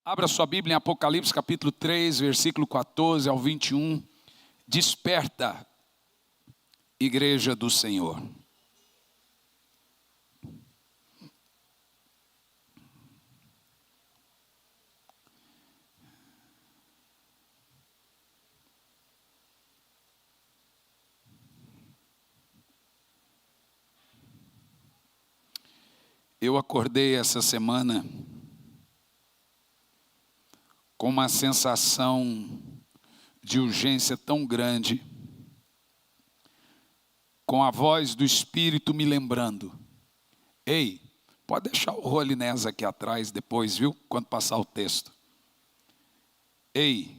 Abra sua Bíblia em Apocalipse capítulo 3, versículo 14 ao 21. Desperta, igreja do Senhor. Eu acordei essa semana com uma sensação de urgência tão grande, com a voz do Espírito me lembrando: ei, pode deixar o Rolinés aqui atrás depois, viu? Quando passar o texto. Ei,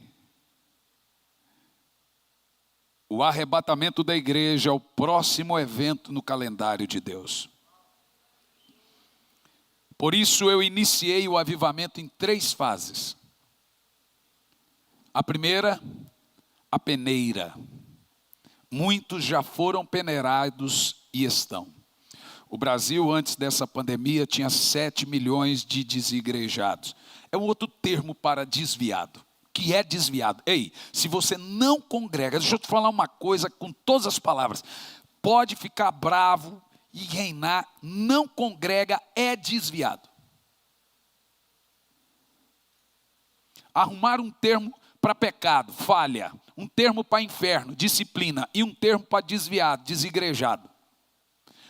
o arrebatamento da igreja é o próximo evento no calendário de Deus. Por isso eu iniciei o avivamento em 3 fases. A primeira, a peneira. Muitos já foram peneirados e estão. O Brasil, antes dessa pandemia, tinha 7 milhões de desigrejados. É um outro termo para desviado. Que é desviado. Ei, se você não congrega, deixa eu te falar uma coisa com todas as palavras. Pode ficar bravo e reinar, não congrega, é desviado. Arrumar um termo para pecado, falha. Um termo para inferno, disciplina. E um termo para desviado, desigrejado.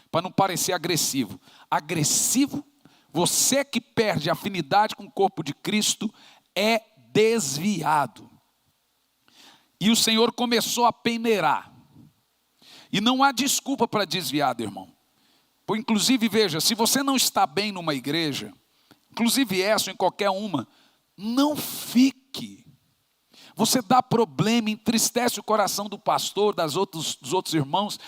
Para não parecer agressivo. Agressivo, você que perde afinidade com o corpo de Cristo, é desviado. E o Senhor começou a peneirar. E não há desculpa para desviado, irmão. Inclusive, veja, se você não está bem numa igreja, inclusive essa ou em qualquer uma, não fique. Você dá problema, entristece o coração do pastor, dos outros irmãos.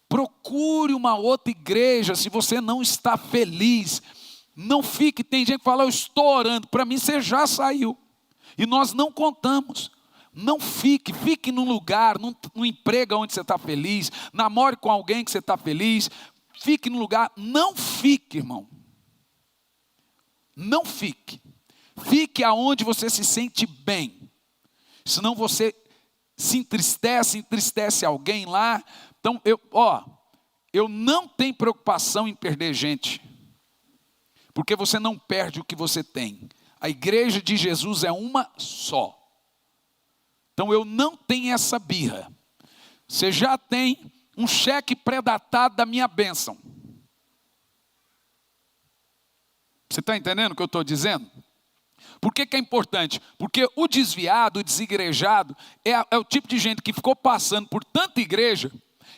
Procure uma outra igreja se você não está feliz. Não fique, tem gente que fala: eu estou orando, para mim você já saiu. E nós não contamos. Não fique num lugar, num emprego onde você está feliz, namore com alguém que você está feliz. Fique no lugar, não fique, irmão. Não fique. Fique aonde você se sente bem. Senão você se entristece alguém lá. Então, eu não tenho preocupação em perder gente. Porque você não perde o que você tem. A igreja de Jesus é uma só. Então, eu não tenho essa birra. Você já tem um cheque pré-datado da minha bênção. Você está entendendo o que eu estou dizendo? Por que é importante? Porque o desviado, o desigrejado, é o tipo de gente que ficou passando por tanta igreja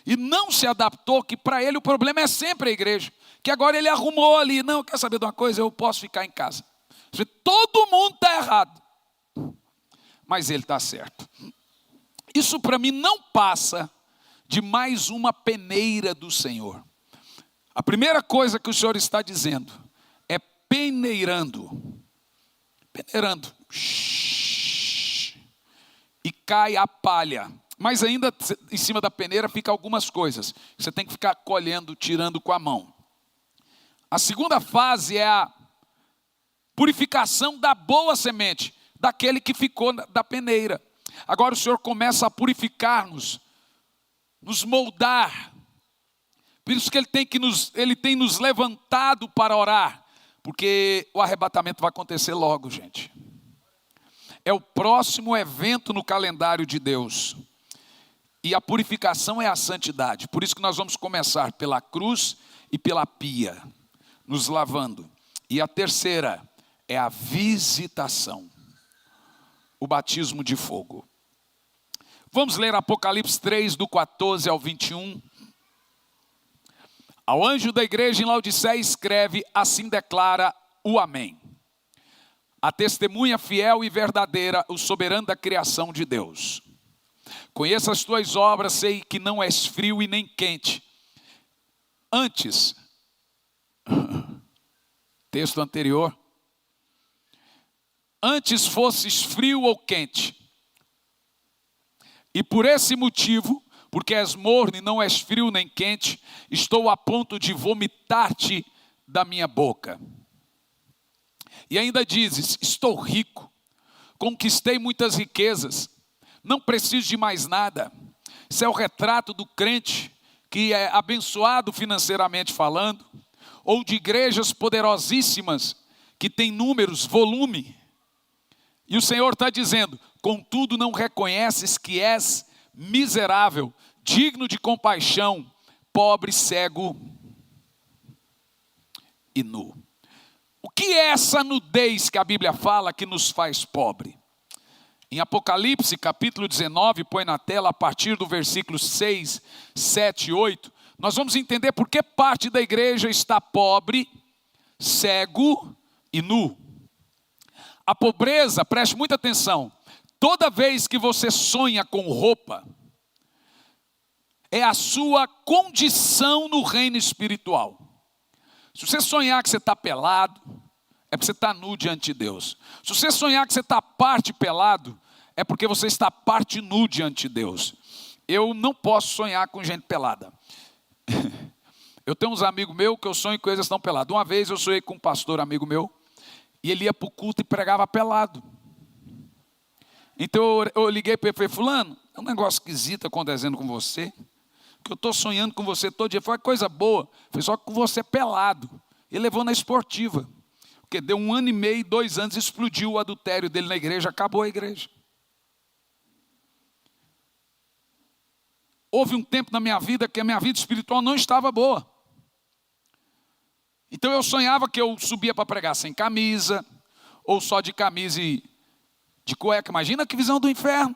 e não se adaptou, que para ele o problema é sempre a igreja. Que agora ele arrumou ali: não, quer saber de uma coisa? Eu posso ficar em casa. Todo mundo está errado, mas ele está certo. Isso para mim não passa de mais uma peneira do Senhor. A primeira coisa que o Senhor está dizendo é peneirando. Peneirando. E cai a palha. Mas ainda em cima da peneira fica algumas coisas. Você tem que ficar colhendo, tirando com a mão. A segunda fase é a purificação da boa semente, daquele que ficou da peneira. Agora o Senhor começa a purificar-nos, nos moldar. Por isso que Ele tem nos levantado para orar. Porque o arrebatamento vai acontecer logo, gente. É o próximo evento no calendário de Deus. E a purificação é a santidade. Por isso que nós vamos começar pela cruz e pela pia, nos lavando. E a terceira é a visitação. O batismo de fogo. Vamos ler Apocalipse 3, do 14 ao 21. Ao anjo da igreja em Laodiceia escreve: assim declara o Amém. A testemunha fiel e verdadeira, o soberano da criação de Deus. Conheço as tuas obras, sei que não és frio e nem quente. Antes, texto anterior, antes fosses frio ou quente. E por esse motivo, porque és morno e não és frio nem quente, estou a ponto de vomitar-te da minha boca. E ainda dizes: estou rico, conquistei muitas riquezas, não preciso de mais nada. Isso é o retrato do crente que é abençoado financeiramente falando, ou de igrejas poderosíssimas que têm números, volume. E o Senhor está dizendo: contudo não reconheces que és miserável, digno de compaixão, pobre, cego e nu. O que é essa nudez que a Bíblia fala que nos faz pobre? Em Apocalipse capítulo 19, põe na tela a partir do versículo 6, 7 e 8, nós vamos entender por que parte da igreja está pobre, cego e nu. A pobreza, preste muita atenção, toda vez que você sonha com roupa, é a sua condição no reino espiritual. Se você sonhar que você está pelado, é porque você está nu diante de Deus. Se você sonhar que você está parte pelado, é porque você está parte nu diante de Deus. Eu não posso sonhar com gente pelada. Eu tenho uns amigos meus que eu sonho com eles estão pelados. Uma vez eu sonhei com um pastor amigo meu, e ele ia para o culto e pregava pelado. Então eu liguei para ele e falei: fulano, é um negócio esquisito acontecendo com você, que eu estou sonhando com você todo dia. Foi uma coisa boa, foi só com você pelado. Ele levou na esportiva, porque deu 1 ano e meio, 2 anos, explodiu o adultério dele na igreja, acabou a igreja. Houve um tempo na minha vida que a minha vida espiritual não estava boa. Então eu sonhava que eu subia para pregar sem camisa, ou só de camisa e de cueca. Imagina que visão do inferno.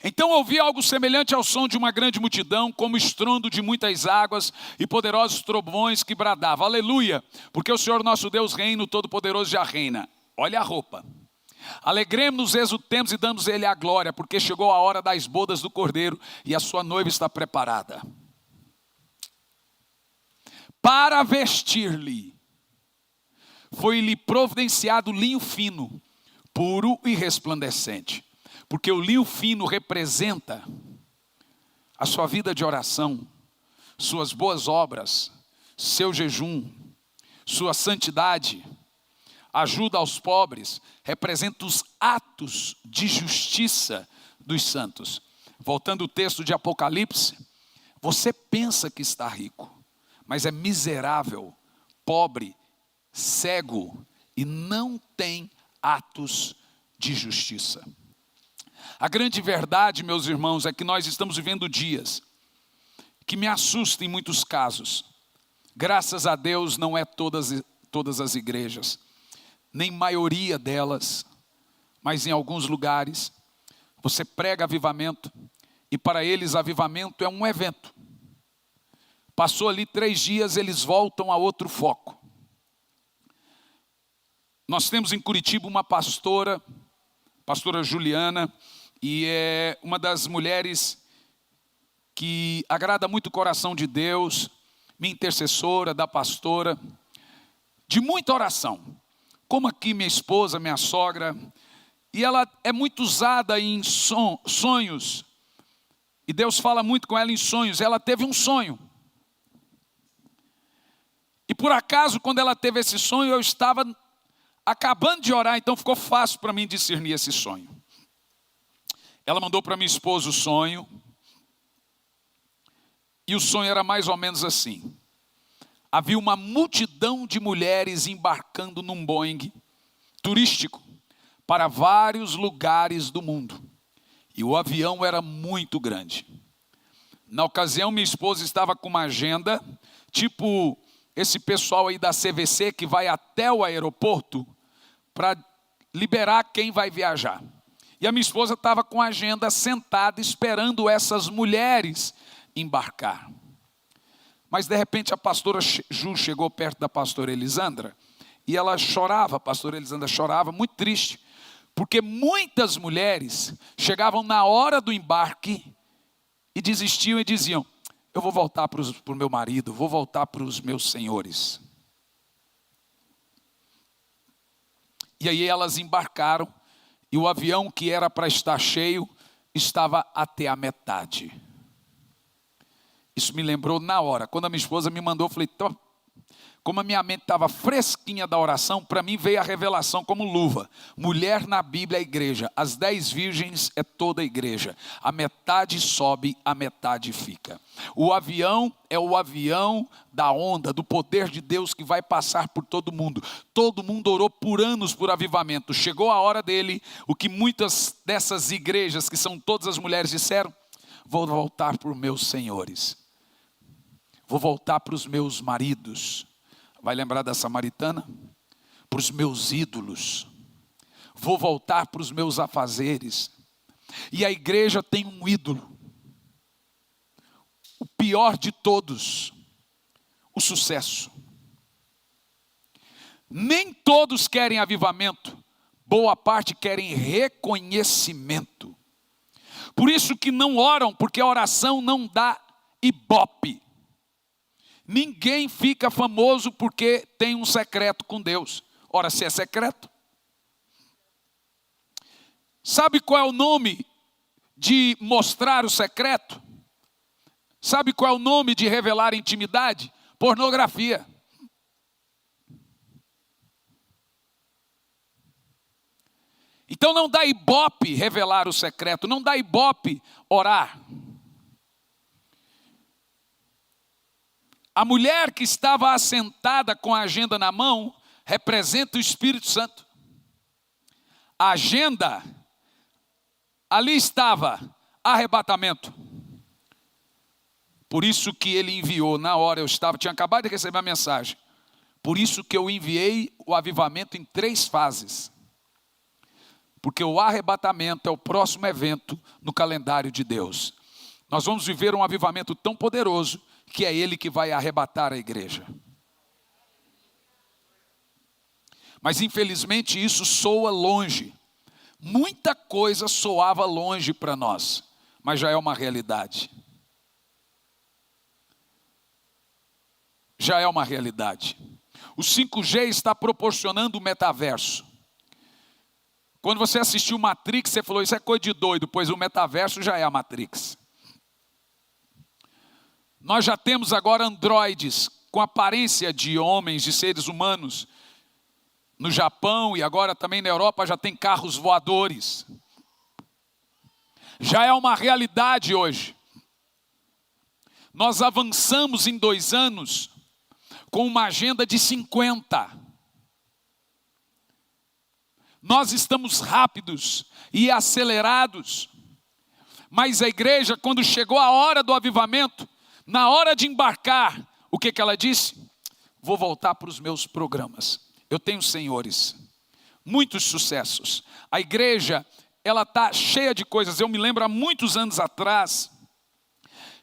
Então ouvi algo semelhante ao som de uma grande multidão, como estrondo de muitas águas e poderosos trovões que bradavam: aleluia, porque o Senhor nosso Deus reina, o Todo-Poderoso já reina. Olha a roupa. Alegremos-nos, exultemos e damos a Ele a glória, porque chegou a hora das bodas do Cordeiro e a sua noiva está preparada. Para vestir-lhe, foi-lhe providenciado linho fino, puro e resplandecente. Porque o linho fino representa a sua vida de oração, suas boas obras, seu jejum, sua santidade, ajuda aos pobres, representa os atos de justiça dos santos. Voltando ao texto de Apocalipse, você pensa que está rico, mas é miserável, pobre, cego e não tem atos de justiça. A grande verdade, meus irmãos, é que nós estamos vivendo dias que me assustam em muitos casos. Graças a Deus não é todas as igrejas, nem maioria delas, mas em alguns lugares você prega avivamento e para eles avivamento é um evento. Passou ali 3 dias, eles voltam a outro foco. Nós temos em Curitiba uma pastora Juliana, e é uma das mulheres que agrada muito o coração de Deus, minha intercessora, da pastora, de muita oração. Como aqui minha esposa, minha sogra, e ela é muito usada em sonhos, e Deus fala muito com ela em sonhos. Ela teve um sonho, e por acaso quando ela teve esse sonho, eu estava acabando de orar, então ficou fácil para mim discernir esse sonho. Ela mandou para minha esposa o sonho, e o sonho era mais ou menos assim: havia uma multidão de mulheres embarcando num Boeing turístico para vários lugares do mundo, e o avião era muito grande. Na ocasião minha esposa estava com uma agenda, tipo esse pessoal aí da CVC que vai até o aeroporto para liberar quem vai viajar. E a minha esposa estava com a agenda sentada esperando essas mulheres embarcar. Mas de repente a pastora Ju chegou perto da pastora Elisandra e ela chorava, a pastora Elisandra chorava, muito triste, porque muitas mulheres chegavam na hora do embarque e desistiam e diziam: eu vou voltar para o meu marido, vou voltar para os meus senhores. E aí elas embarcaram, e o avião que era para estar cheio, estava até a metade. Isso me lembrou na hora. Quando a minha esposa me mandou, eu falei, como a minha mente estava fresquinha da oração, para mim veio a revelação como luva. Mulher na Bíblia é a igreja. As 10 virgens é toda a igreja. A metade sobe, a metade fica. O avião é o avião da onda, do poder de Deus que vai passar por todo mundo. Todo mundo orou por anos por avivamento. Chegou a hora dele, o que muitas dessas igrejas, que são todas as mulheres, disseram: vou voltar para os meus senhores. Vou voltar para os meus maridos. Vai lembrar da samaritana? Para os meus ídolos. Vou voltar para os meus afazeres. E a igreja tem um ídolo. O pior de todos. O sucesso. Nem todos querem avivamento. Boa parte querem reconhecimento. Por isso que não oram, porque a oração não dá ibope. Ninguém fica famoso porque tem um secreto com Deus. Ora, se é secreto. Sabe qual é o nome de mostrar o secreto? Sabe qual é o nome de revelar intimidade? Pornografia. Então não dá ibope revelar o secreto, não dá ibope orar. A mulher que estava assentada com a agenda na mão representa o Espírito Santo. A agenda, ali estava arrebatamento. Por isso que ele enviou, na hora tinha acabado de receber a mensagem. Por isso que eu enviei o avivamento em 3 fases. Porque o arrebatamento é o próximo evento no calendário de Deus. Nós vamos viver um avivamento tão poderoso que é Ele que vai arrebatar a igreja. Mas infelizmente isso soa longe. Muita coisa soava longe para nós, mas já é uma realidade. Já é uma realidade. O 5G está proporcionando o metaverso. Quando você assistiu Matrix, você falou, isso é coisa de doido, pois o metaverso já é a Matrix. Nós já temos agora androides com aparência de homens, de seres humanos. No Japão e agora também na Europa já tem carros voadores. Já é uma realidade hoje. Nós avançamos em 2 anos com uma agenda de 50. Nós estamos rápidos e acelerados. Mas a igreja, quando chegou a hora do avivamento, na hora de embarcar, o que ela disse? Vou voltar para os meus programas. Eu tenho senhores, muitos sucessos. A igreja, ela está cheia de coisas. Eu me lembro há muitos anos atrás,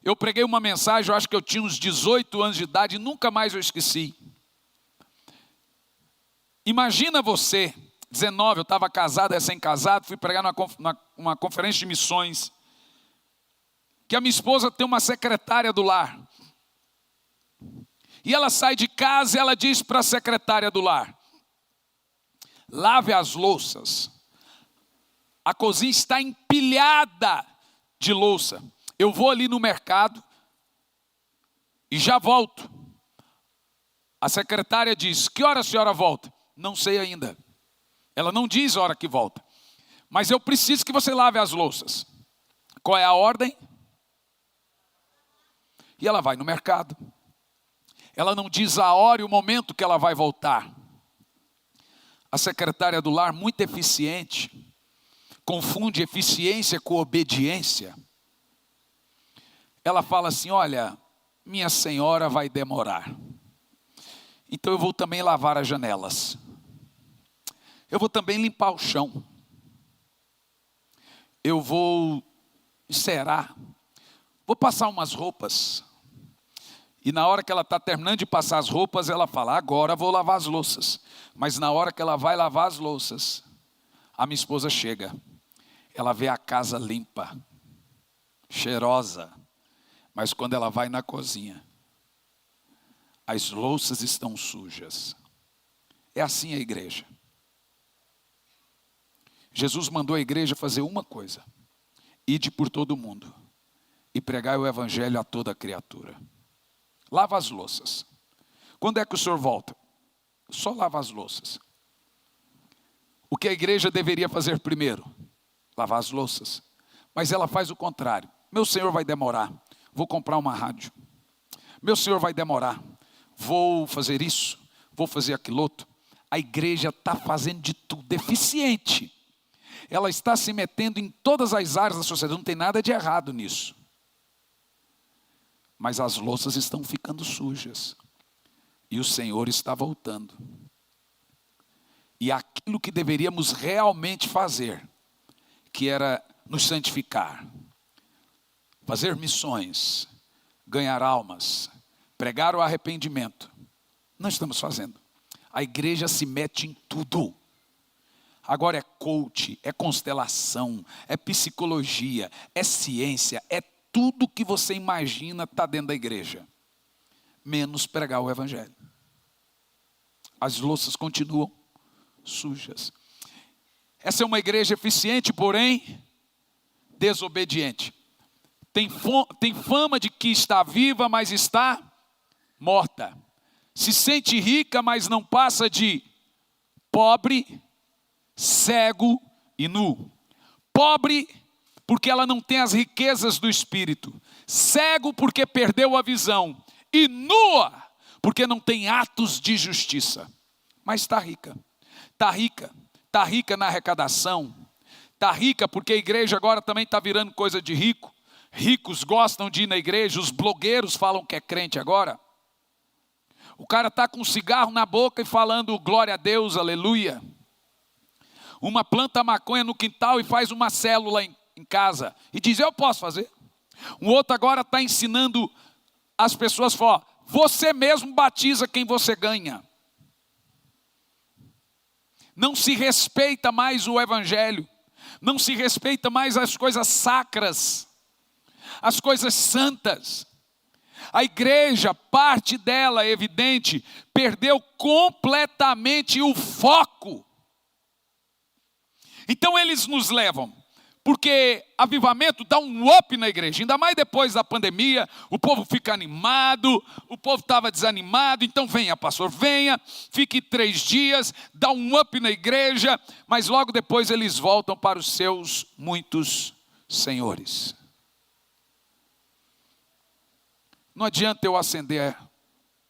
eu preguei uma mensagem, eu acho que eu tinha uns 18 anos de idade e nunca mais eu esqueci. Imagina você, 19, eu estava casado, recém-casado, fui pregar numa conferência de missões, que a minha esposa tem uma secretária do lar. E ela sai de casa e ela diz para a secretária do lar: lave as louças. A cozinha está empilhada de louça. Eu vou ali no mercado e já volto. A secretária diz: que hora a senhora volta? Não sei ainda. Ela não diz a hora que volta. Mas eu preciso que você lave as louças. Qual é a ordem? E ela vai no mercado. Ela não diz a hora e o momento que ela vai voltar. A secretária do lar, muito eficiente, confunde eficiência com obediência. Ela fala assim: olha, minha senhora vai demorar. Então eu vou também lavar as janelas. Eu vou também limpar o chão. Eu vou encerar. Vou passar umas roupas. E na hora que ela está terminando de passar as roupas, ela fala: agora vou lavar as louças. Mas na hora que ela vai lavar as louças, a minha esposa chega. Ela vê a casa limpa, cheirosa. Mas quando ela vai na cozinha, as louças estão sujas. É assim a igreja. Jesus mandou a igreja fazer uma coisa: ide por todo mundo e pregai o evangelho a toda criatura. Lava as louças. Quando é que o senhor volta? Só lava as louças. O que a igreja deveria fazer primeiro? Lavar as louças. Mas ela faz o contrário. Meu senhor vai demorar, vou comprar uma rádio. Meu senhor vai demorar, vou fazer isso, vou fazer aquilo outro. A igreja está fazendo de tudo, deficiente. Ela está se metendo em todas as áreas da sociedade, não tem nada de errado nisso. Mas as louças estão ficando sujas. E o Senhor está voltando. E aquilo que deveríamos realmente fazer, que era nos santificar, fazer missões, ganhar almas, pregar o arrependimento, não estamos fazendo. A igreja se mete em tudo. Agora é coach, é constelação, é psicologia, é ciência, é tudo que você imagina está dentro da igreja. Menos pregar o evangelho. As louças continuam sujas. Essa é uma igreja eficiente, porém desobediente. Tem fama de que está viva, mas está morta. Se sente rica, mas não passa de pobre, cego e nu. Pobre porque ela não tem as riquezas do espírito. Cego porque perdeu a visão. E nua porque não tem atos de justiça. Mas está rica. Está rica. Está rica na arrecadação. Está rica porque a igreja agora também está virando coisa de rico. Ricos gostam de ir na igreja. Os blogueiros falam que é crente agora. O cara está com um cigarro na boca e falando glória a Deus, aleluia. Uma planta maconha no quintal e faz uma célula em casa. E diz, eu posso fazer. Um outro agora está ensinando as pessoas, fala, você mesmo batiza quem você ganha. Não se respeita mais o evangelho. Não se respeita mais as coisas sacras. As coisas santas. A igreja, parte dela, é evidente, perdeu completamente o foco. Então eles nos levam, porque avivamento dá um up na igreja, ainda mais depois da pandemia, o povo fica animado, o povo estava desanimado, então venha pastor, venha, fique 3 dias, dá um up na igreja, mas logo depois eles voltam para os seus muitos senhores. Não adianta eu acender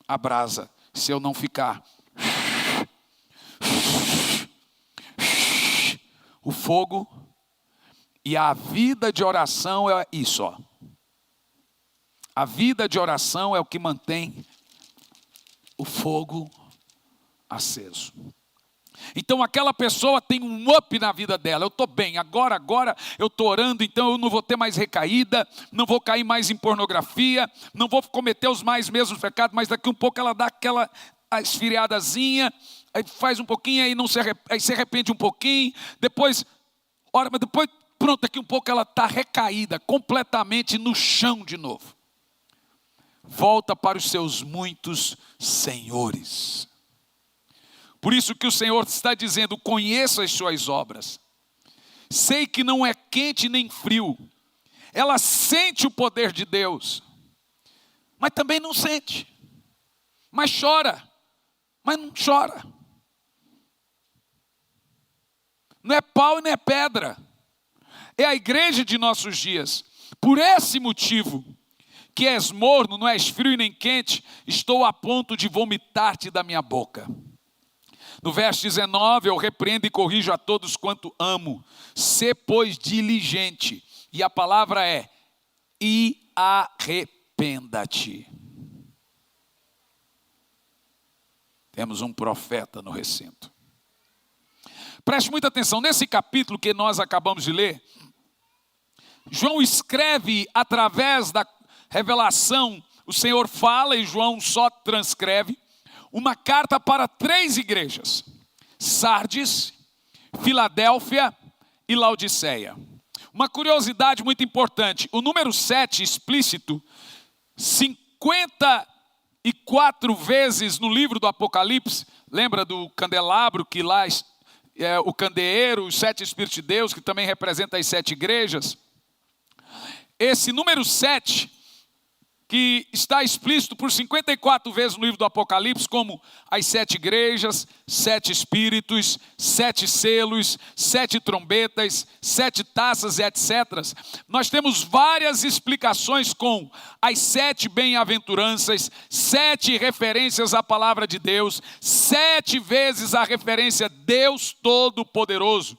a brasa se eu não ficar. O fogo e a vida de oração é isso, ó. A vida de oração é o que mantém o fogo aceso. Então aquela pessoa tem um up na vida dela. Eu estou bem, agora eu estou orando, então eu não vou ter mais recaída, não vou cair mais em pornografia, não vou cometer os mais mesmos pecados, mas daqui um pouco ela dá aquela esfriadazinha, aí faz um pouquinho, aí se arrepende um pouquinho, depois, ora, mas depois, pronto, daqui um pouco ela está recaída, completamente no chão de novo. Volta para os seus muitos senhores. Por isso que o Senhor está dizendo, conheço as suas obras. Sei que não é quente nem frio. Ela sente o poder de Deus. Mas também não sente. Mas chora. Mas não chora. Não é pau e não é pedra. É a igreja de nossos dias. Por esse motivo, que és morno, não és frio e nem quente, estou a ponto de vomitar-te da minha boca. No verso 19, eu repreendo e corrijo a todos quanto amo. Sê, pois, diligente. E a palavra é, e arrependa-te. Temos um profeta no recinto. Preste muita atenção. Nesse capítulo que nós acabamos de ler, João escreve através da revelação. O Senhor fala e João só transcreve. Uma carta para 3 igrejas, Sardes, Filadélfia e Laodiceia. Uma curiosidade muito importante, o número 7 explícito, 54 vezes no livro do Apocalipse, lembra do candelabro que lá é o candeeiro, os 7 Espíritos de Deus, que também representa as 7 igrejas. esse número 7, que está explícito por 54 vezes no livro do Apocalipse, como as 7 igrejas, 7 espíritos, 7 selos, 7 trombetas, 7 taças, etc. Nós temos várias explicações com as 7 bem-aventuranças, 7 referências à palavra de Deus, 7 vezes a referência Deus Todo-Poderoso.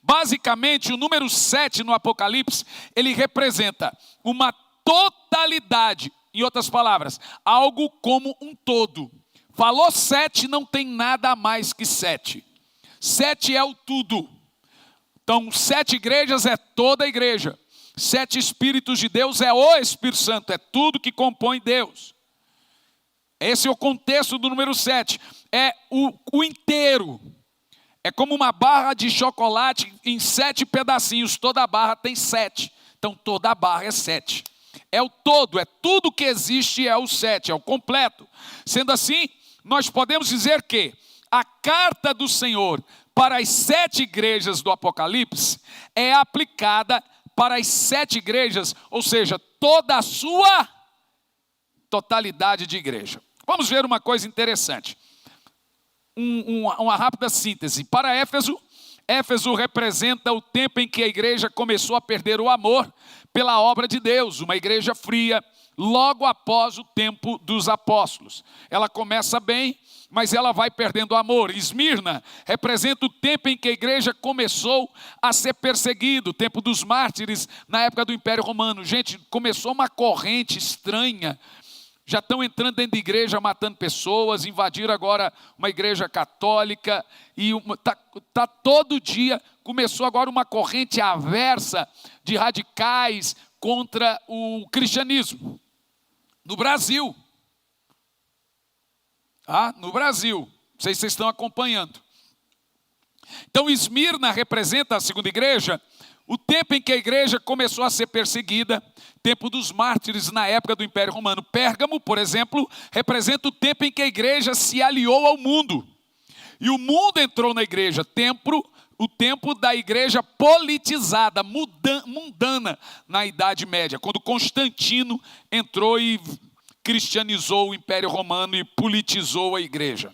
Basicamente, o número 7 no Apocalipse, ele representa uma totalidade, em outras palavras, algo como um todo. Falou 7, não tem nada a mais que 7. 7 é o tudo. Então, 7 igrejas é toda a igreja. 7 Espíritos de Deus é o Espírito Santo, é tudo que compõe Deus. Esse é o contexto do número 7. É o inteiro. É como uma barra de chocolate em 7 pedacinhos. Toda a barra tem 7. Então, toda a barra é 7. É o todo, é tudo que existe, é o 7, é o completo. Sendo assim, nós podemos dizer que a carta do Senhor para as 7 igrejas do Apocalipse é aplicada para as 7 igrejas, ou seja, toda a sua totalidade de igreja. Vamos ver uma coisa interessante. Uma rápida síntese. Para Éfeso, Éfeso representa o tempo em que a igreja começou a perder o amor pela obra de Deus, uma igreja fria, logo após o tempo dos apóstolos. Ela começa bem, mas ela vai perdendo o amor. Esmirna representa o tempo em que a igreja começou a ser perseguida, o tempo dos mártires na época do Império Romano. Gente, começou uma corrente estranha. Já estão entrando dentro da igreja, matando pessoas, invadiram agora uma igreja católica, e tá todo dia, começou agora uma corrente aversa de radicais contra o cristianismo. No Brasil. No Brasil. Não sei se vocês estão acompanhando. Então, Esmirna representa a segunda igreja, o tempo em que a igreja começou a ser perseguida, tempo dos mártires na época do Império Romano. Pérgamo, por exemplo, representa o tempo em que a igreja se aliou ao mundo. E o mundo entrou na igreja, o tempo da igreja politizada, mundana na Idade Média, quando Constantino entrou e cristianizou o Império Romano e politizou a igreja.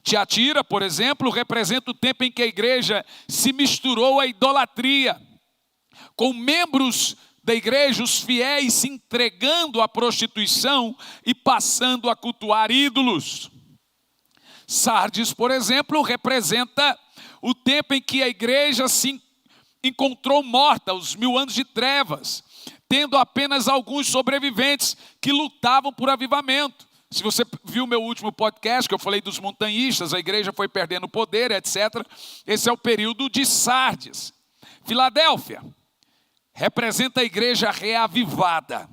Tiatira, por exemplo, representa o tempo em que a igreja se misturou à idolatria, com membros da igreja, os fiéis, se entregando à prostituição e passando a cultuar ídolos. Sardes, por exemplo, representa o tempo em que a igreja se encontrou morta, os 1000 anos de trevas, tendo apenas alguns sobreviventes que lutavam por avivamento. Se você viu meu último podcast, que eu falei dos montanhistas, a igreja foi perdendo poder, etc. Esse é o período de Sardes. Filadélfia representa a igreja reavivada.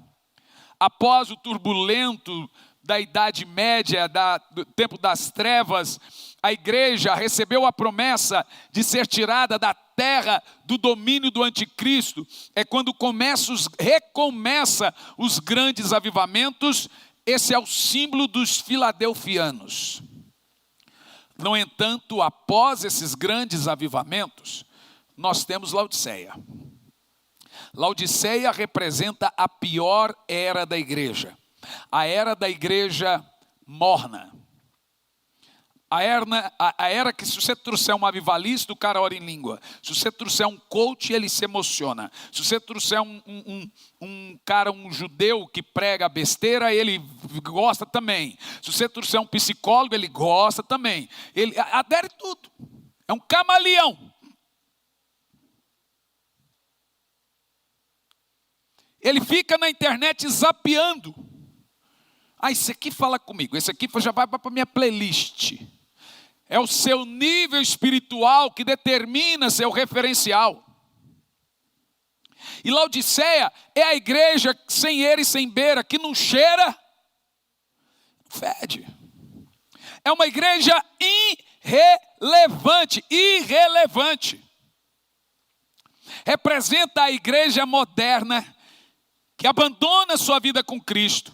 Após o turbulento da Idade Média, do tempo das trevas, a igreja recebeu a promessa de ser tirada da terra do domínio do anticristo. É quando recomeça os grandes avivamentos. Esse é o símbolo dos filadelfianos. No entanto, após esses grandes avivamentos, nós temos Laodiceia. Laodiceia representa a pior era da igreja. A era da igreja morna. A era que, se você trouxer um avivalista, o cara ora em língua. Se você trouxer um coach, ele se emociona. Se você trouxer um judeu que prega besteira, ele gosta também. Se você trouxer um psicólogo, ele gosta também. Ele adere tudo. É um camaleão. Ele fica na internet zapeando. Esse aqui fala comigo, esse aqui já vai para a minha playlist. É o seu nível espiritual que determina seu referencial. E Laodiceia é a igreja sem eira e sem beira, que não cheira, fede. É uma igreja irrelevante. Representa a igreja moderna, que abandona sua vida com Cristo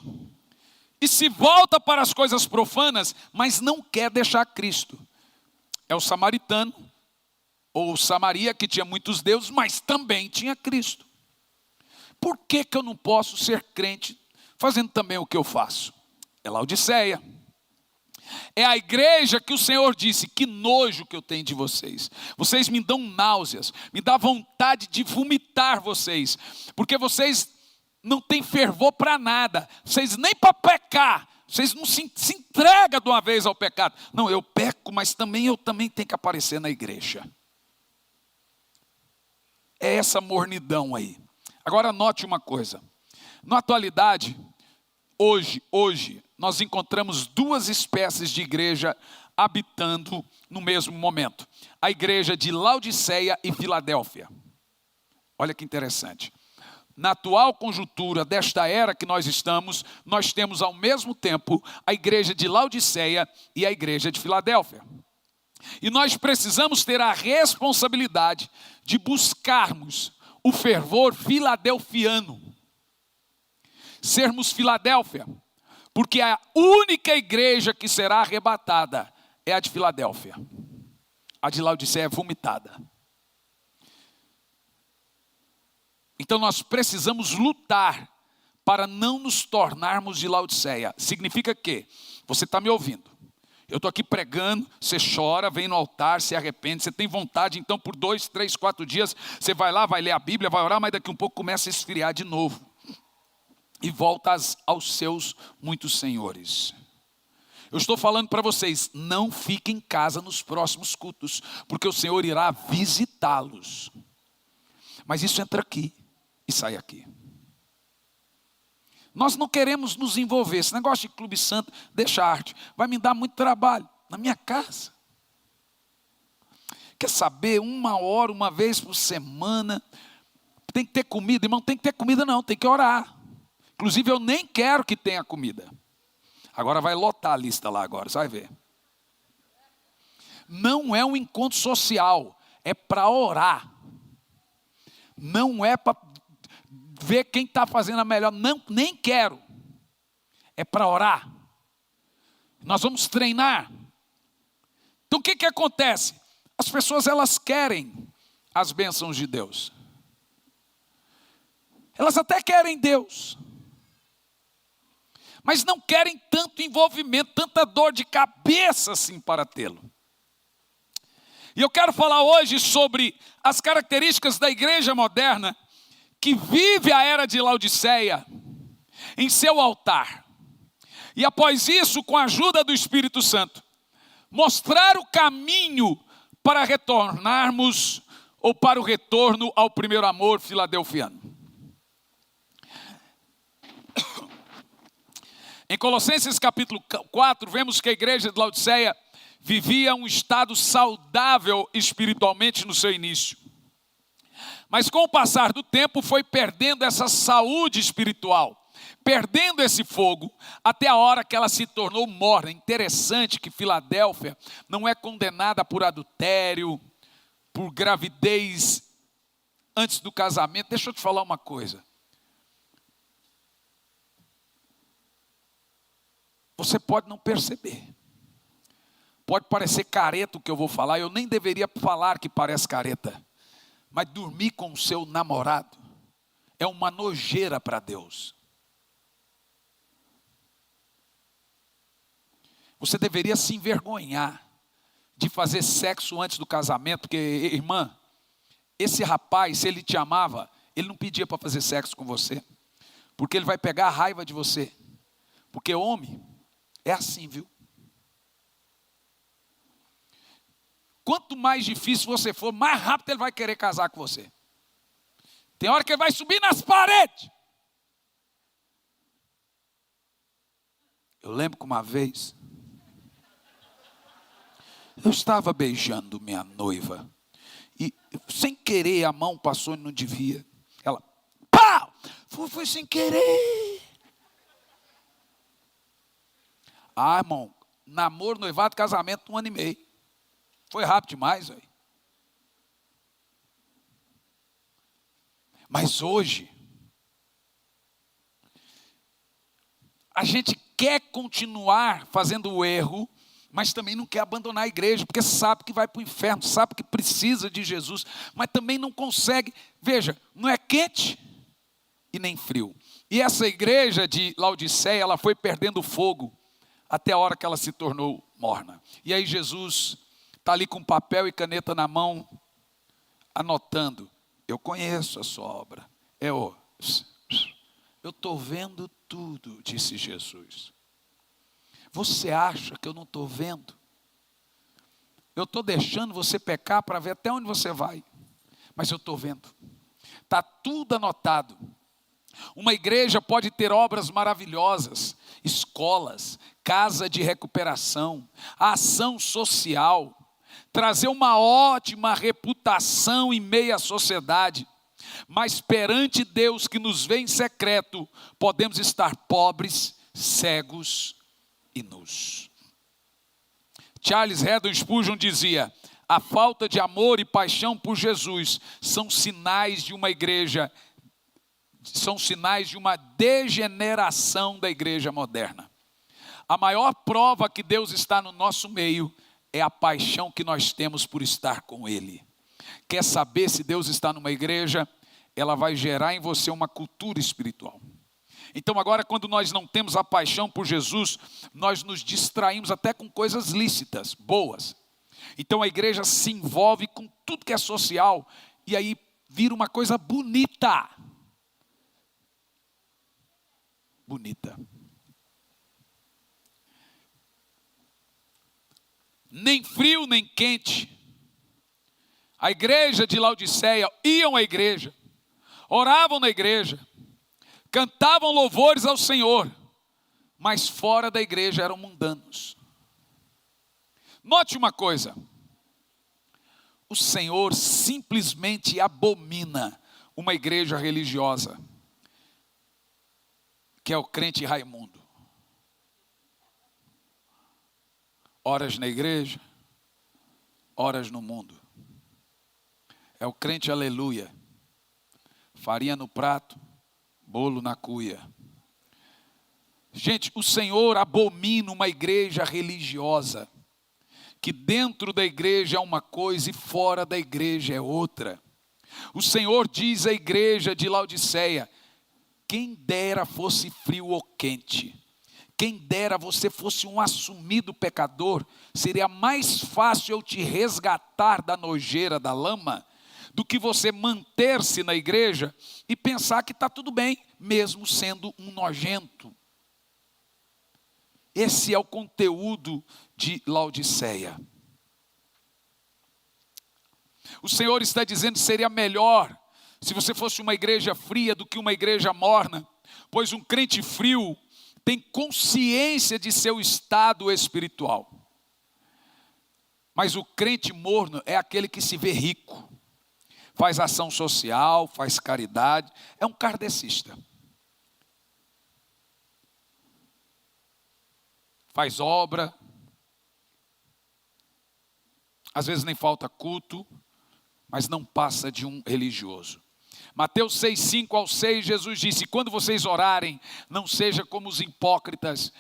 e se volta para as coisas profanas, mas não quer deixar Cristo. É o samaritano, ou Samaria, que tinha muitos deuses, mas também tinha Cristo. Por que que eu não posso ser crente fazendo também o que eu faço? É Laodiceia. É a igreja que o Senhor disse: que nojo que eu tenho de vocês. Vocês me dão náuseas, me dá vontade de vomitar vocês, porque vocês não têm fervor para nada, vocês nem para pecar, vocês não se entregam de uma vez ao pecado. Não, eu peco, mas eu também tenho que aparecer na igreja. É essa mornidão aí. Agora note uma coisa. Na atualidade, hoje, nós encontramos duas espécies de igreja habitando no mesmo momento. A igreja de Laodiceia e Filadélfia. Olha que interessante. Na atual conjuntura desta era que nós estamos, nós temos ao mesmo tempo a igreja de Laodiceia e a igreja de Filadélfia. E nós precisamos ter a responsabilidade de buscarmos o fervor filadelfiano. Sermos Filadélfia. Porque a única igreja que será arrebatada é a de Filadélfia. A de Laodiceia é vomitada. Então nós precisamos lutar para não nos tornarmos de Laodiceia. Significa que você está me ouvindo. Eu estou aqui pregando, você chora, vem no altar, se arrepende, você tem vontade, então por 2, 3, 4 dias, você vai lá, vai ler a Bíblia, vai orar, mas daqui um pouco começa a esfriar de novo. E volta aos seus muitos senhores. Eu estou falando para vocês, não fiquem em casa nos próximos cultos, porque o Senhor irá visitá-los. Mas isso entra aqui e sai aqui. Nós não queremos nos envolver. Esse negócio de clube santo, deixa a arte. Vai me dar muito trabalho na minha casa. Quer saber? 1 hora, uma vez por semana. Tem que ter comida. Irmão, tem que ter comida não, tem que orar. Inclusive eu nem quero que tenha comida. Agora vai lotar a lista lá agora, você vai ver. Não é um encontro social, é para orar. Não é para ver quem está fazendo a melhor, não, nem quero. É para orar. Nós vamos treinar. Então o que acontece? As pessoas elas querem as bênçãos de Deus. Elas até querem Deus. Mas não querem tanto envolvimento, tanta dor de cabeça assim para tê-lo. E eu quero falar hoje sobre as características da igreja moderna que vive a era de Laodiceia em seu altar. E após isso, com a ajuda do Espírito Santo, mostrar o caminho para retornarmos ou para o retorno ao primeiro amor filadelfiano. Em Colossenses capítulo 4, vemos que a igreja de Laodiceia vivia um estado saudável espiritualmente no seu início. Mas com o passar do tempo foi perdendo essa saúde espiritual, perdendo esse fogo, até a hora que ela se tornou morna. Interessante que Filadélfia não é condenada por adultério, por gravidez antes do casamento. Deixa eu te falar uma coisa. Você pode não perceber. Pode parecer careta o que eu vou falar. Eu nem deveria falar que parece careta. Mas dormir com o seu namorado é uma nojeira para Deus. Você deveria se envergonhar de fazer sexo antes do casamento. Porque, irmã, esse rapaz, se ele te amava, ele não pedia para fazer sexo com você. Porque ele vai pegar a raiva de você. Porque homem é assim, viu? Quanto mais difícil você for, mais rápido ele vai querer casar com você. Tem hora que ele vai subir nas paredes. Eu lembro que uma vez, eu estava beijando minha noiva. E sem querer a mão passou e não devia. Ela, pau! Foi sem querer. Ah, irmão, namoro, noivado, casamento, 1 ano e meio. Foi rápido demais, velho. Mas hoje, a gente quer continuar fazendo o erro, mas também não quer abandonar a igreja, porque sabe que vai para o inferno, sabe que precisa de Jesus, mas também não consegue. Veja, não é quente e nem frio. E essa igreja de Laodiceia, ela foi perdendo fogo até a hora que ela se tornou morna. E aí Jesus está ali com papel e caneta na mão, anotando. Eu conheço a sua obra. Eu estou vendo tudo, disse Jesus. Você acha que eu não estou vendo? Eu estou deixando você pecar para ver até onde você vai. Mas eu estou vendo. Está tudo anotado. Uma igreja pode ter obras maravilhosas, escolas, casa de recuperação, ação social, trazer uma ótima reputação em meio à sociedade, mas perante Deus que nos vê em secreto, podemos estar pobres, cegos e nus. Charles Haddon Spurgeon dizia: a falta de amor e paixão por Jesus são sinais de uma igreja, são sinais de uma degeneração da igreja moderna. A maior prova que Deus está no nosso meio é a paixão que nós temos por estar com Ele. Quer saber se Deus está numa igreja? Ela vai gerar em você uma cultura espiritual. Então agora, quando nós não temos a paixão por Jesus, nós nos distraímos até com coisas lícitas, boas. Então a igreja se envolve com tudo que é social e aí vira uma coisa bonita. Bonita. Nem frio, nem quente. A igreja de Laodiceia iam à igreja, oravam na igreja, cantavam louvores ao Senhor, mas fora da igreja eram mundanos. Note uma coisa: o Senhor simplesmente abomina uma igreja religiosa, que é o crente Raimundo. Horas na igreja, horas no mundo. É o crente aleluia. Farinha no prato, bolo na cuia. Gente, o Senhor abomina uma igreja religiosa, que dentro da igreja é uma coisa e fora da igreja é outra. O Senhor diz à igreja de Laodiceia: quem dera fosse frio ou quente, quem dera você fosse um assumido pecador, seria mais fácil eu te resgatar da nojeira, da lama, do que você manter-se na igreja e pensar que está tudo bem, mesmo sendo um nojento. Esse é o conteúdo de Laodiceia. O Senhor está dizendo que seria melhor se você fosse uma igreja fria do que uma igreja morna, pois um crente frio tem consciência de seu estado espiritual. Mas o crente morno é aquele que se vê rico, faz ação social, faz caridade, é um kardecista. Faz obra, às vezes nem falta culto, mas não passa de um religioso. Mateus 6, 5 ao 6, Jesus disse: quando vocês orarem, não seja como os hipócritas.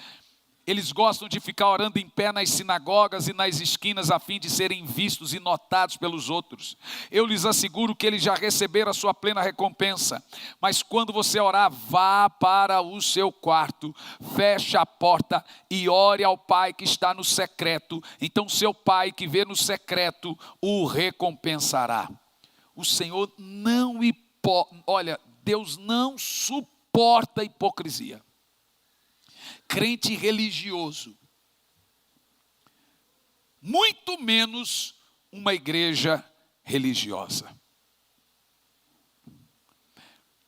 Eles gostam de ficar orando em pé nas sinagogas e nas esquinas a fim de serem vistos e notados pelos outros. Eu lhes asseguro que eles já receberam a sua plena recompensa. Mas quando você orar, vá para o seu quarto, feche a porta e ore ao Pai que está no secreto. Então seu Pai que vê no secreto o recompensará. O Senhor não Deus não suporta hipocrisia. Crente religioso, muito menos uma igreja religiosa.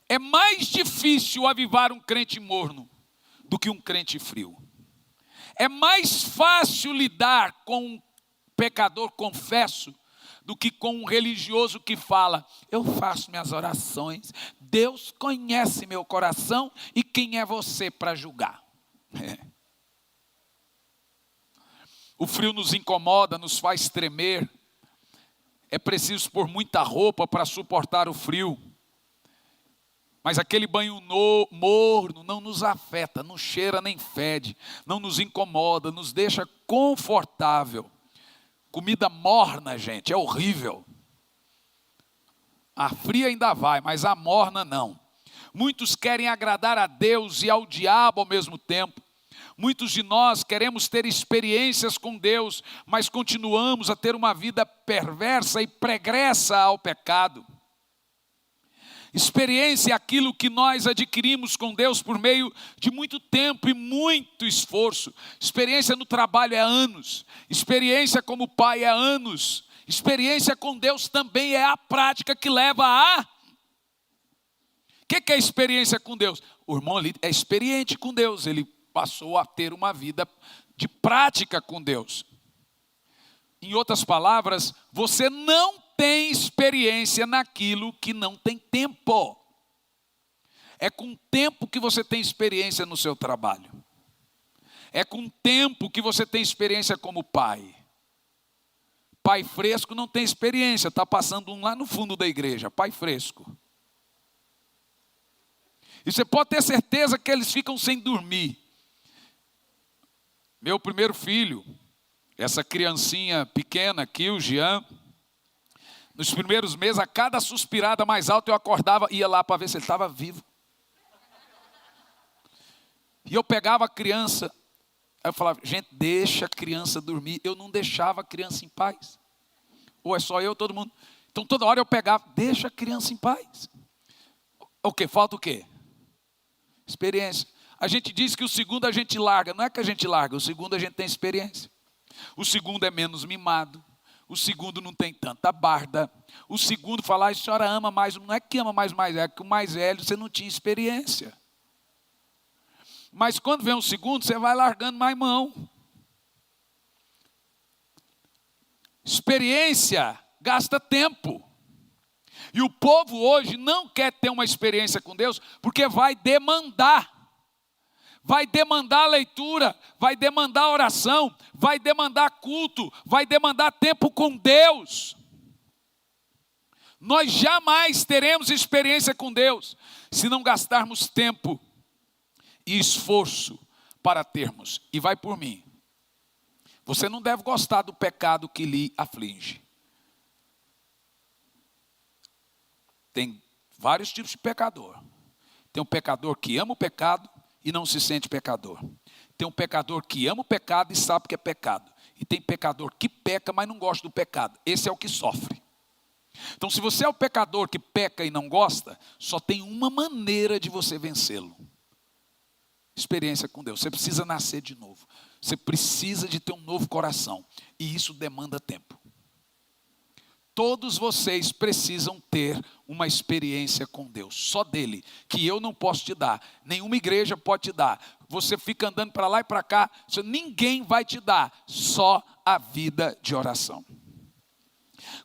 É mais difícil avivar um crente morno do que um crente frio. É mais fácil lidar com um pecador confesso do que com um religioso que fala: eu faço minhas orações, Deus conhece meu coração e quem é você para julgar? O frio nos incomoda, nos faz tremer. É preciso pôr muita roupa para suportar o frio. Mas aquele banho morno não nos afeta, não cheira nem fede, não nos incomoda, nos deixa confortável. Comida morna, gente, é horrível. A fria ainda vai, mas a morna não. Muitos querem agradar a Deus e ao diabo ao mesmo tempo. Muitos de nós queremos ter experiências com Deus, mas continuamos a ter uma vida perversa e pregressa ao pecado. Experiência é aquilo que nós adquirimos com Deus por meio de muito tempo e muito esforço. Experiência no trabalho é anos. Experiência como pai é anos. Experiência com Deus também é a prática que leva a... O que é experiência com Deus? O irmão ali é experiente com Deus. Ele passou a ter uma vida de prática com Deus. Em outras palavras, você não tem experiência naquilo que não tem tempo. É com tempo que você tem experiência no seu trabalho. É com tempo que você tem experiência como pai. Pai fresco não tem experiência, está passando um lá no fundo da igreja, pai fresco. E você pode ter certeza que eles ficam sem dormir. Meu primeiro filho, essa criancinha pequena aqui, o Jean, nos primeiros meses, a cada suspirada mais alta eu acordava, ia lá para ver se ele estava vivo. E eu pegava a criança, aí eu falava, gente, deixa a criança dormir. Eu não deixava a criança em paz. Ou é só eu, todo mundo. Então toda hora eu pegava, deixa a criança em paz. O quê? Falta o quê? Experiência. A gente diz que o segundo a gente larga. Não é que a gente larga, o segundo a gente tem experiência. O segundo é menos mimado. O segundo não tem tanta barda. O segundo fala, a senhora ama mais. Não é que ama mais, é que o mais velho você não tinha experiência. Mas quando vem o segundo, você vai largando mais mão. Experiência gasta tempo. E o povo hoje não quer ter uma experiência com Deus, porque vai demandar. Vai demandar leitura, vai demandar oração, vai demandar culto, vai demandar tempo com Deus. Nós jamais teremos experiência com Deus se não gastarmos tempo e esforço para termos. E vai por mim. Você não deve gostar do pecado que lhe aflige. Tem vários tipos de pecador. Tem um pecador que ama o pecado e não se sente pecador. Tem um pecador que ama o pecado e sabe que é pecado. E tem pecador que peca, mas não gosta do pecado. Esse é o que sofre. Então, se você é o pecador que peca e não gosta, só tem uma maneira de você vencê-lo. Experiência com Deus. Você precisa nascer de novo. Você precisa de ter um novo coração. E isso demanda tempo. Todos vocês precisam ter uma experiência com Deus, só dele, que eu não posso te dar, nenhuma igreja pode te dar. Você fica andando para lá e para cá, ninguém vai te dar, só a vida de oração.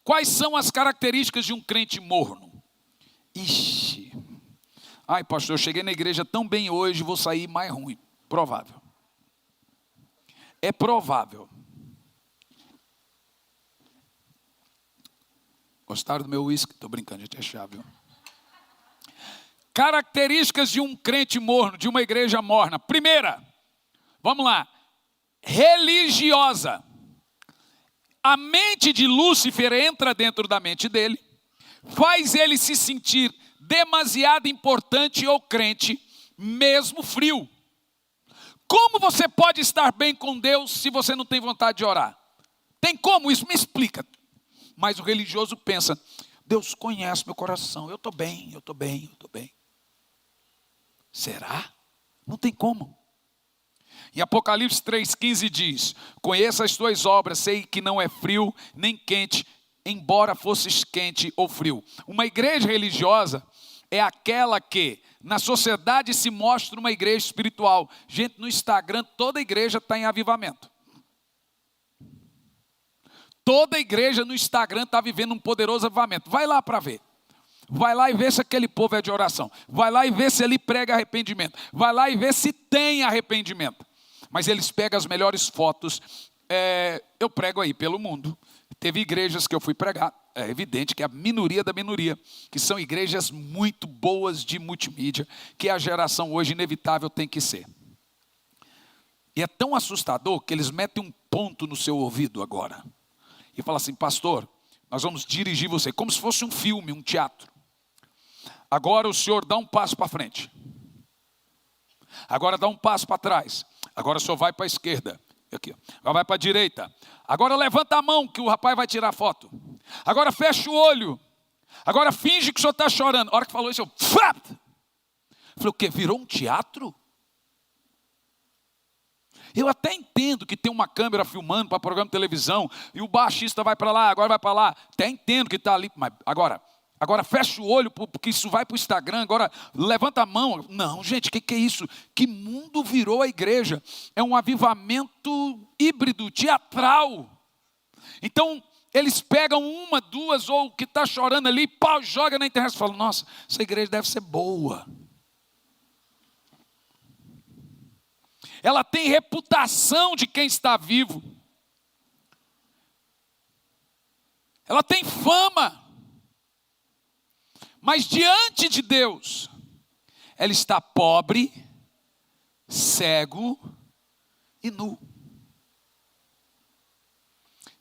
Quais são as características de um crente morno? Ixi, ai pastor, eu cheguei na igreja tão bem hoje, vou sair mais ruim. Provável. É provável. Gostaram do meu uísque? Estou brincando, gente, é chave. Características de um crente morno, de uma igreja morna. Primeira, vamos lá, religiosa. A mente de Lúcifer entra dentro da mente dele, faz ele se sentir demasiado importante ou crente, mesmo frio. Como você pode estar bem com Deus se você não tem vontade de orar? Tem como isso? Me explica. Mas o religioso pensa, Deus conhece meu coração, eu estou bem, eu estou bem, eu estou bem. Será? Não tem como. Em Apocalipse 3,15 diz, conheça as tuas obras, sei que não é frio nem quente, embora fosses quente ou frio. Uma igreja religiosa é aquela que na sociedade se mostra uma igreja espiritual. Gente, no Instagram toda igreja está em avivamento. Toda igreja no Instagram está vivendo um poderoso avivamento. Vai lá para ver. Vai lá e vê se aquele povo é de oração. Vai lá e vê se ele prega arrependimento. Vai lá e vê se tem arrependimento. Mas eles pegam as melhores fotos. Eu prego aí pelo mundo. Teve igrejas que eu fui pregar. É evidente que é a minoria da minoria. Que são igrejas muito boas de multimídia. Que a geração hoje inevitável tem que ser. E é tão assustador que eles metem um ponto no seu ouvido agora. E fala assim, pastor, nós vamos dirigir você, como se fosse um filme, um teatro. Agora o senhor dá um passo para frente. Agora dá um passo para trás. Agora o senhor vai para a esquerda. Aqui. Agora vai para a direita. Agora levanta a mão que o rapaz vai tirar foto. Agora fecha o olho. Agora finge que o senhor está chorando. A hora que falou isso, eu falei, o quê? Virou um teatro? Eu até entendo que tem uma câmera filmando para programa de televisão, e o baixista vai para lá, agora vai para lá. Até entendo que está ali, mas agora fecha o olho, porque isso vai para o Instagram, agora levanta a mão. Não, gente, o que é isso? Que mundo virou a igreja? É um avivamento híbrido, teatral. Então, eles pegam uma, duas, ou o que está chorando ali, pau, joga na internet e falam, nossa, essa igreja deve ser boa. Ela tem reputação de quem está vivo. Ela tem fama. Mas diante de Deus, ela está pobre, cego e nu.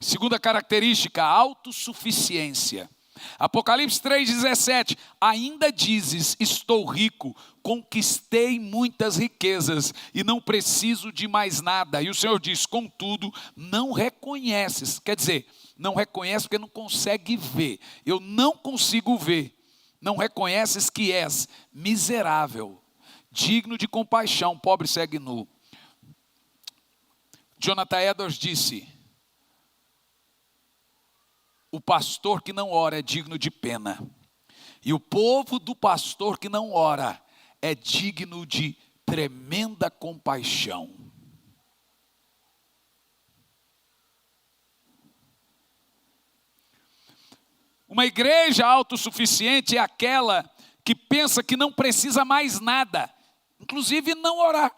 Segunda característica, autossuficiência. Apocalipse 3,17, ainda dizes, estou rico, conquistei muitas riquezas e não preciso de mais nada. E o Senhor diz, contudo, não reconheces. Quer dizer, não reconhece porque não consegue ver. Eu não consigo ver. Não reconheces que és miserável, digno de compaixão, pobre, cego e nu. Jonathan Edwards disse, o pastor que não ora é digno de pena. E o povo do pastor que não ora é digno de tremenda compaixão. Uma igreja autossuficiente é aquela que pensa que não precisa mais nada, inclusive não orar.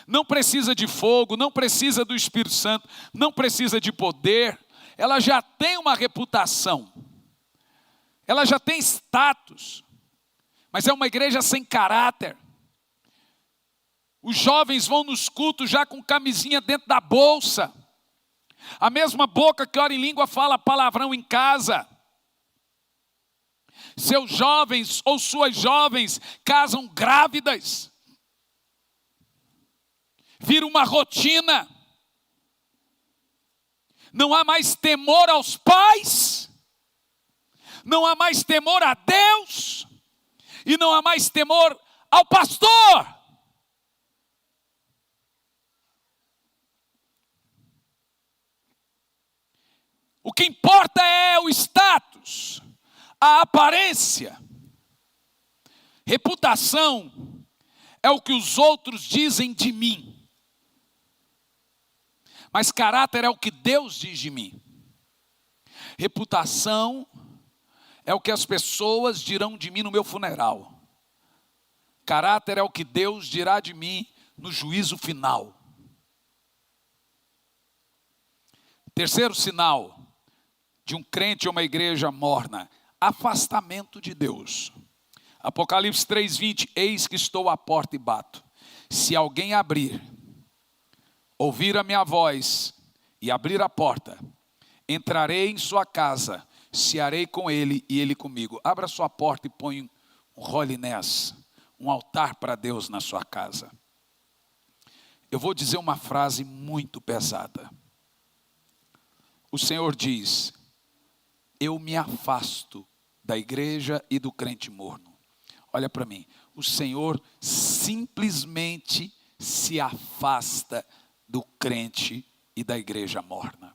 Não precisa de fogo, não precisa do Espírito Santo, não precisa de poder. Ela já tem uma reputação, ela já tem status, mas é uma igreja sem caráter. Os jovens vão nos cultos já com camisinha dentro da bolsa. A mesma boca que ora em língua fala palavrão em casa. Seus jovens ou suas jovens casam grávidas. Vira uma rotina. Não há mais temor aos pais. Não há mais temor a Deus. E não há mais temor ao pastor. O que importa é o status, a aparência. Reputação é o que os outros dizem de mim. Mas caráter é o que Deus diz de mim. Reputação é o que as pessoas dirão de mim no meu funeral. Caráter é o que Deus dirá de mim no juízo final. Terceiro sinal de um crente ou uma igreja morna: afastamento de Deus. Apocalipse 3:20, eis que estou à porta e bato. Se alguém abrir, ouvir a minha voz e abrir a porta, entrarei em sua casa, cearei com ele e ele comigo. Abra sua porta e põe um holiness, um altar para Deus na sua casa. Eu vou dizer uma frase muito pesada. O Senhor diz, eu me afasto da igreja e do crente morno. Olha para mim, o Senhor simplesmente se afasta do crente e da igreja morna.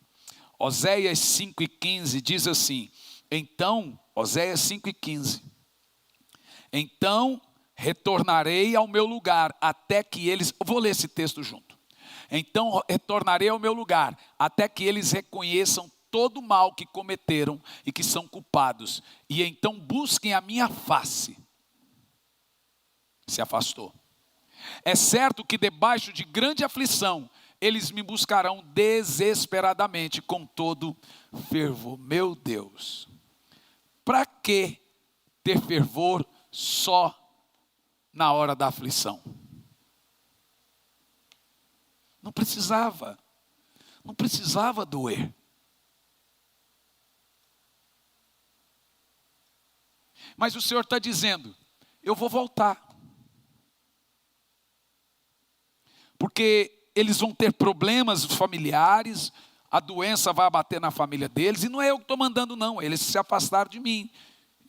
Oséias 5:15 diz assim, então, Oséias 5:15, então retornarei ao meu lugar até que eles, eu vou ler esse texto junto. Então retornarei ao meu lugar até que eles reconheçam todo o mal que cometeram e que são culpados, e então busquem a minha face. Se afastou. É certo que debaixo de grande aflição, eles me buscarão desesperadamente com todo fervor. Meu Deus, para que ter fervor só na hora da aflição? Não precisava doer. Mas o Senhor está dizendo, eu vou voltar. Porque eles vão ter problemas familiares, a doença vai abater na família deles, e não é eu que estou mandando não, eles se afastaram de mim,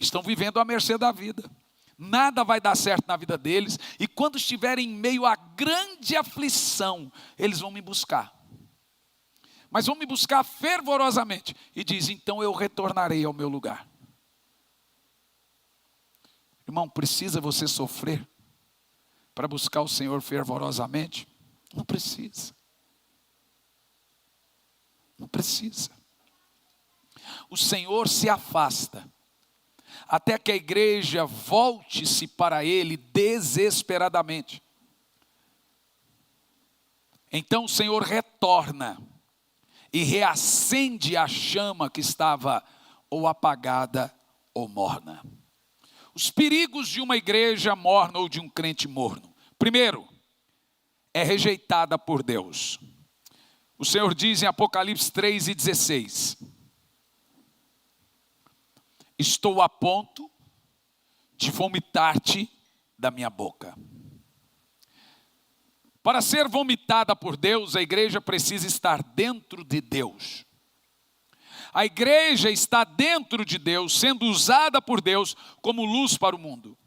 estão vivendo à mercê da vida. Nada vai dar certo na vida deles, e quando estiverem em meio a grande aflição, eles vão me buscar. Mas vão me buscar fervorosamente, e diz, então eu retornarei ao meu lugar. Irmão, precisa você sofrer para buscar o Senhor fervorosamente? Não precisa. Não precisa. O Senhor se afasta até que a igreja volte-se para Ele desesperadamente. Então o Senhor retorna e reacende a chama que estava ou apagada ou morna. Os perigos de uma igreja morna ou de um crente morno. Primeiro, é rejeitada por Deus. O Senhor diz em Apocalipse 3:16, estou a ponto de vomitar-te da minha boca. Para ser vomitada por Deus, a igreja precisa estar dentro de Deus. A igreja está dentro de Deus, sendo usada por Deus como luz para o mundo.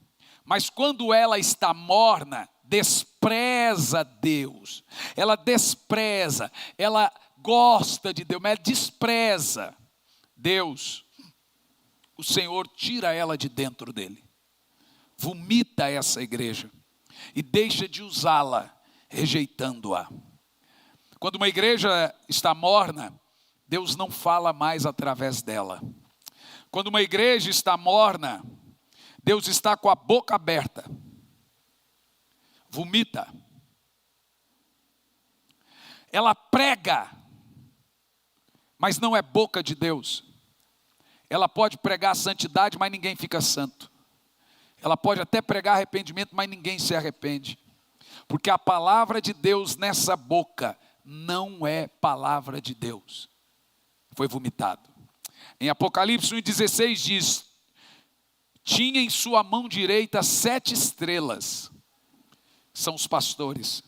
Mas quando ela está morna, despreza Deus. Ela despreza, ela gosta de Deus, mas ela despreza Deus. O Senhor tira ela de dentro dele. Vomita essa igreja e deixa de usá-la, rejeitando-a. Quando uma igreja está morna, Deus não fala mais através dela. Quando uma igreja está morna, Deus está com a boca aberta. Vomita. Ela prega, mas não é boca de Deus. Ela pode pregar santidade, mas ninguém fica santo. Ela pode até pregar arrependimento, mas ninguém se arrepende. Porque a palavra de Deus nessa boca não é palavra de Deus. Foi vomitado. Em Apocalipse 1,16 diz, tinha em sua mão direita 7 estrelas, são os pastores,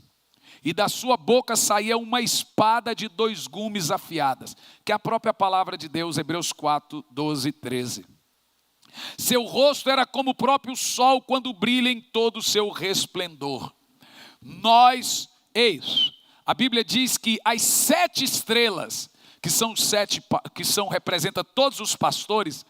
e da sua boca saía uma espada de 2 gumes afiadas, que é a própria palavra de Deus, Hebreus 4, 12 e 13. Seu rosto era como o próprio sol quando brilha em todo o seu resplendor. A Bíblia diz que as 7 estrelas, representa todos os pastores,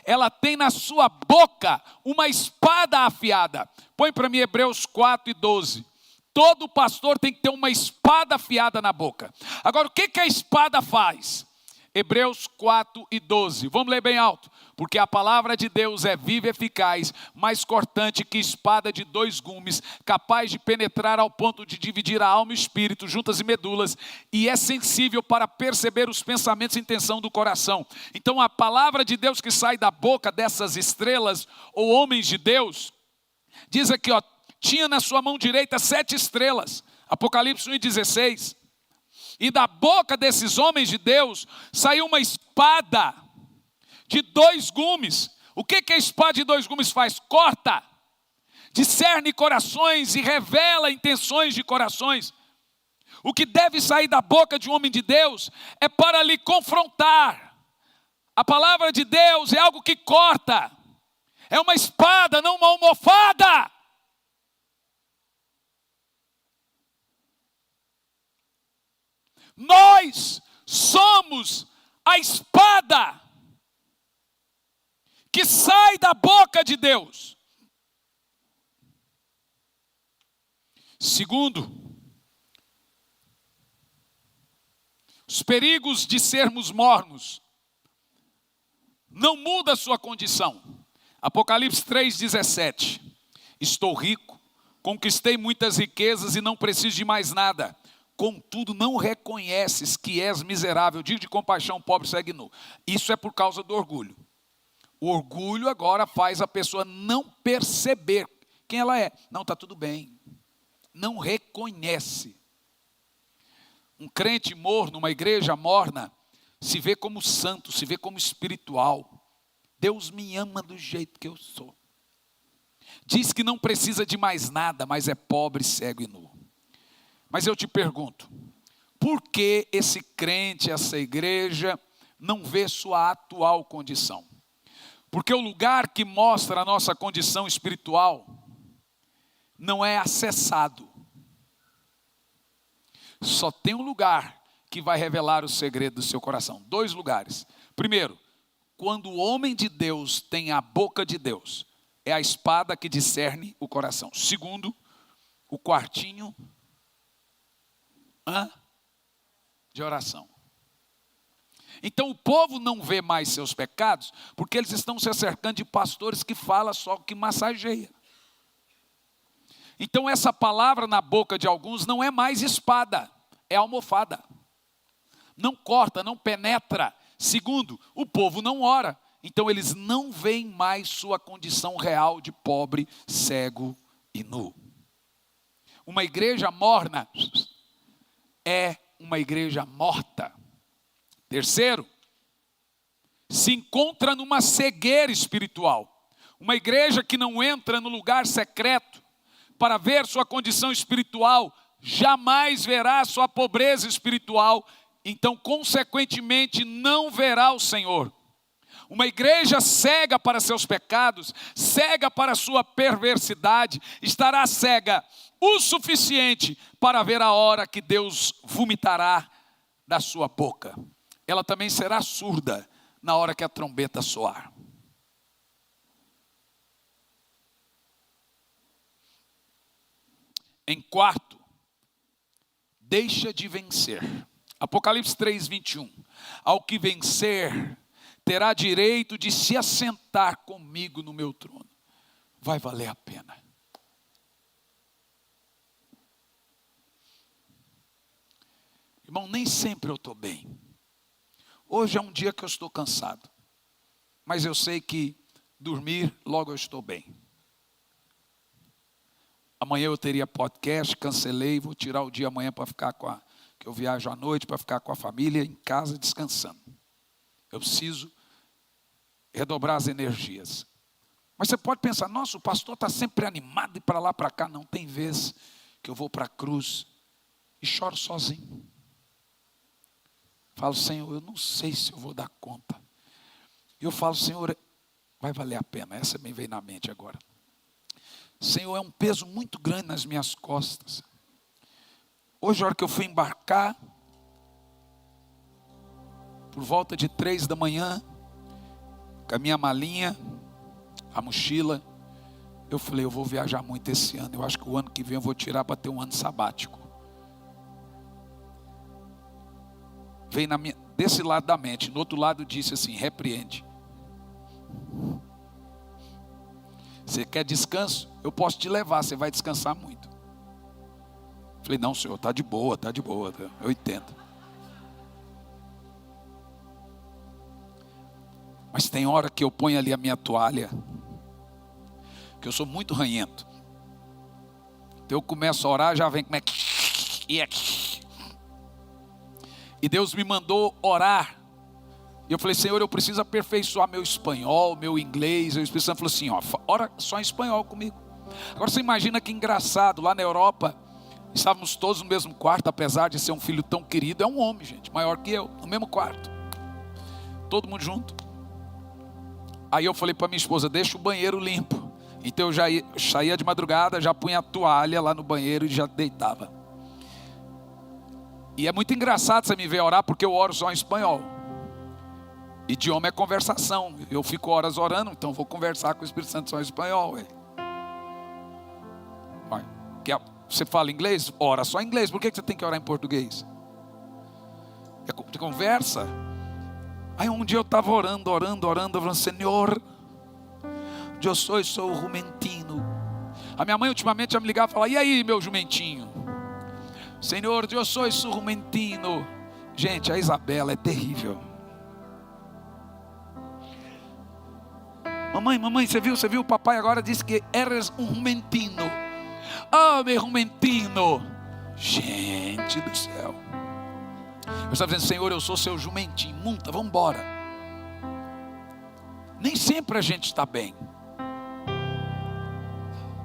ela tem na sua boca uma espada afiada. Põe para mim Hebreus 4 e 12. Todo pastor tem que ter uma espada afiada na boca. Agora, o que a espada faz? Hebreus 4 e 12. Vamos ler bem alto. Porque a palavra de Deus é viva e eficaz, mais cortante que espada de 2 gumes, capaz de penetrar ao ponto de dividir a alma e o espírito, juntas e medulas, e é sensível para perceber os pensamentos e intenção do coração. Então a palavra de Deus que sai da boca dessas estrelas, ou homens de Deus, diz aqui, tinha na sua mão direita 7 estrelas, Apocalipse 1,16, e da boca desses homens de Deus saiu uma espada de 2 gumes. O que a espada de 2 gumes faz? Corta, discerne corações e revela intenções de corações. O que deve sair da boca de um homem de Deus é para lhe confrontar. A palavra de Deus é algo que corta, é uma espada, não uma almofada. Nós somos a espada que sai da boca de Deus. Segundo, os perigos de sermos mornos não muda a sua condição. Apocalipse 3,17. Estou rico, conquistei muitas riquezas e não preciso de mais nada. Contudo, não reconheces que és miserável, digno de compaixão, pobre, segue nu. Isso é por causa do orgulho. O orgulho agora faz a pessoa não perceber quem ela é. Não, está tudo bem. Não reconhece. Um crente morno, uma igreja morna, se vê como santo, se vê como espiritual. Deus me ama do jeito que eu sou. Diz que não precisa de mais nada, mas é pobre, cego e nu. Mas eu te pergunto, por que esse crente, essa igreja, não vê sua atual condição? Porque o lugar que mostra a nossa condição espiritual não é acessado. Só tem um lugar que vai revelar o segredo do seu coração. 2 lugares. Primeiro, quando o homem de Deus tem a boca de Deus, é a espada que discerne o coração. Segundo, o quartinho de oração. Então o povo não vê mais seus pecados, porque eles estão se acercando de pastores que falam só que massageia. Então essa palavra na boca de alguns não é mais espada, é almofada. Não corta, não penetra. Segundo, o povo não ora. Então eles não veem mais sua condição real de pobre, cego e nu. Uma igreja morna é uma igreja morta. Terceiro, se encontra numa cegueira espiritual. Uma igreja que não entra no lugar secreto para ver sua condição espiritual, jamais verá sua pobreza espiritual, então consequentemente não verá o Senhor. Uma igreja cega para seus pecados, cega para sua perversidade, estará cega o suficiente para ver a hora que Deus vomitará da sua boca. Ela também será surda na hora que a trombeta soar. Em quarto, deixa de vencer. Apocalipse 3:21. Ao que vencer, terá direito de se assentar comigo no meu trono. Vai valer a pena. Irmão, nem sempre eu estou bem. Hoje é um dia que eu estou cansado. Mas eu sei que dormir, logo eu estou bem. Amanhã eu teria podcast, cancelei, vou tirar o dia amanhã para ficar que eu viajo à noite, para ficar com a família em casa descansando. Eu preciso redobrar as energias. Mas você pode pensar, nossa, o pastor está sempre animado e para lá, para cá. Não, tem vezes que eu vou para a cruz e choro sozinho. Falo, Senhor, eu não sei se eu vou dar conta. E eu falo, Senhor, vai valer a pena. Essa me veio na mente agora. Senhor, é um peso muito grande nas minhas costas. Hoje, a hora que eu fui embarcar, por volta de 3 da manhã, com a minha malinha, a mochila, eu falei, eu vou viajar muito esse ano. Eu acho que o ano que vem eu vou tirar para ter um ano sabático. Veio desse lado da mente. No outro lado disse assim, repreende. Você quer descanso? Eu posso te levar, você vai descansar muito. Falei, não, Senhor, está de boa, eu entendo. Mas tem hora que eu ponho ali a minha toalha, que eu sou muito ranhento. Então eu começo a orar, já vem como é que... E Deus me mandou orar. E eu falei, Senhor, eu preciso aperfeiçoar meu espanhol, meu inglês. O Espírito Santo falou assim, ora só em espanhol comigo. Agora você imagina que engraçado, lá na Europa, estávamos todos no mesmo quarto, apesar de ser um filho tão querido, é um homem, gente, maior que eu, no mesmo quarto. Todo mundo junto. Aí eu falei para minha esposa, deixa o banheiro limpo. Então eu já saía de madrugada, já punha a toalha lá no banheiro e já deitava. E é muito engraçado você me ver orar, porque eu oro só em espanhol. Idioma é conversação. Eu fico horas orando, então vou conversar com o Espírito Santo só em espanhol. Você fala inglês? Ora só em inglês. Por que você tem que orar em português? É de conversa. Aí um dia eu estava orando, falando, Senhor, eu sou o jumentino. A minha mãe ultimamente já me ligava e falava, e aí meu jumentinho? Senhor, eu sou o jumentino. Gente, a Isabela é terrível. Mamãe, você viu? O papai agora disse que eres um jumentino. Oh, meu jumentino. Gente do céu. Eu estava dizendo, Senhor, eu sou seu jumentinho. Monta, vamos embora. Nem sempre a gente está bem,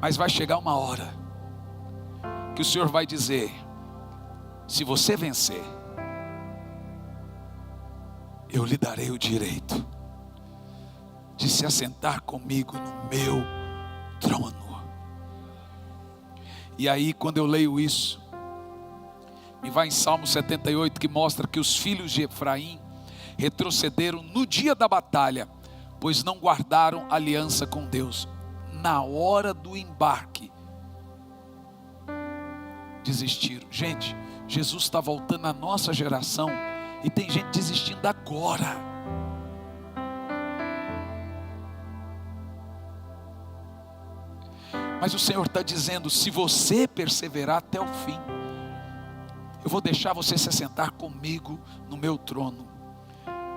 mas vai chegar uma hora que o Senhor vai dizer: se você vencer, eu lhe darei o direito de se assentar comigo no meu trono. E aí, quando eu leio isso, me vai em Salmo 78, que mostra que os filhos de Efraim retrocederam no dia da batalha, pois não guardaram aliança com Deus. Na hora do embarque, desistiram. Gente, Jesus está voltando à nossa geração e tem gente desistindo agora. Mas o Senhor está dizendo: se você perseverar até o fim, eu vou deixar você se assentar comigo no meu trono.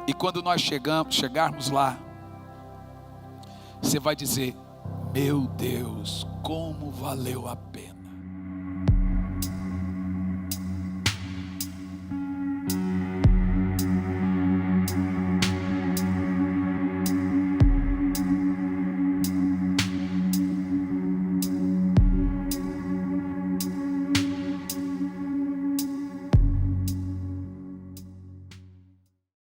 E quando nós chegarmos lá, você vai dizer: meu Deus, como valeu a pena.